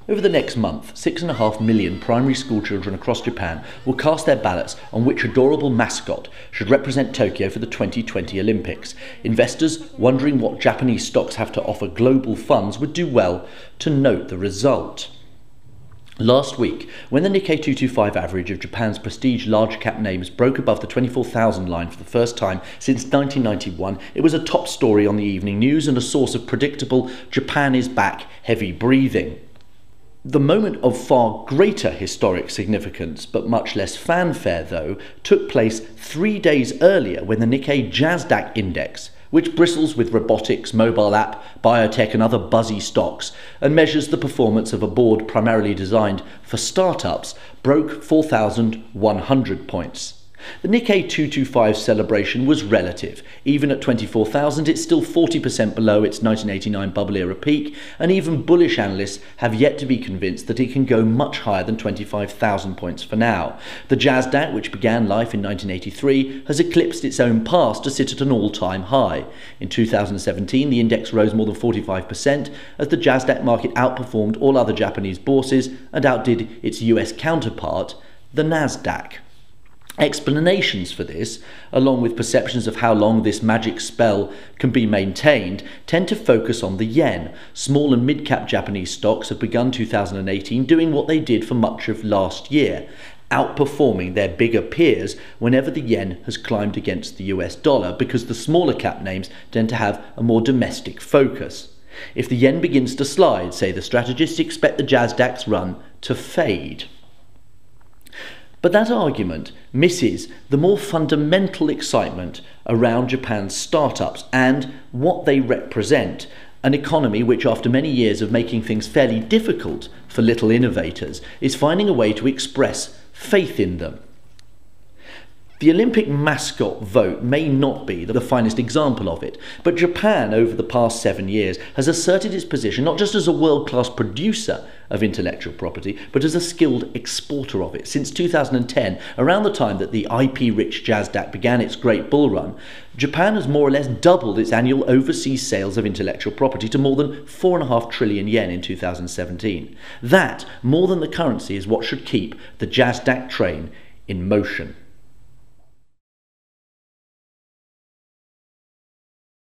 Over the next month, 6.5 million primary school children across Japan will cast their ballots on which adorable mascot should represent Tokyo for the 2020 Olympics. Investors wondering what Japanese stocks have to offer global funds would do well to note the result. Last week, when the Nikkei 225 average of Japan's prestige large-cap names broke above the 24,000 line for the first time since 1991, it was a top story on the evening news and a source of predictable "Japan is back" heavy breathing. The moment of far greater historic significance, but much less fanfare though, took place 3 days earlier when the Nikkei Jasdaq index, which bristles with robotics, mobile app, biotech and other buzzy stocks, and measures the performance of a board primarily designed for startups, broke 4,100 points. The Nikkei 225 celebration was relative. Even at 24,000, it's still 40% below its 1989 bubble-era peak, and even bullish analysts have yet to be convinced that it can go much higher than 25,000 points for now. The Jasdaq, which began life in 1983, has eclipsed its own past to sit at an all-time high. In 2017, the index rose more than 45% as the Jasdaq market outperformed all other Japanese bourses and outdid its US counterpart, the Nasdaq. Explanations for this, along with perceptions of how long this magic spell can be maintained, tend to focus on the yen. Small and mid-cap Japanese stocks have begun 2018 doing what they did for much of last year, outperforming their bigger peers whenever the yen has climbed against the US dollar, because the smaller cap names tend to have a more domestic focus. If the yen begins to slide, say the strategists, expect the Jasdaq's run to fade. But that argument misses the more fundamental excitement around Japan's startups and what they represent, an economy which, after many years of making things fairly difficult for little innovators, is finding a way to express faith in them. The Olympic mascot vote may not be the finest example of it, but Japan over the past 7 years has asserted its position not just as a world-class producer of intellectual property, but as a skilled exporter of it. Since 2010, around the time that the IP-rich Jasdaq began its great bull run, Japan has more or less doubled its annual overseas sales of intellectual property to more than 4.5 trillion yen in 2017. That, more than the currency, is what should keep the Jasdaq train in motion.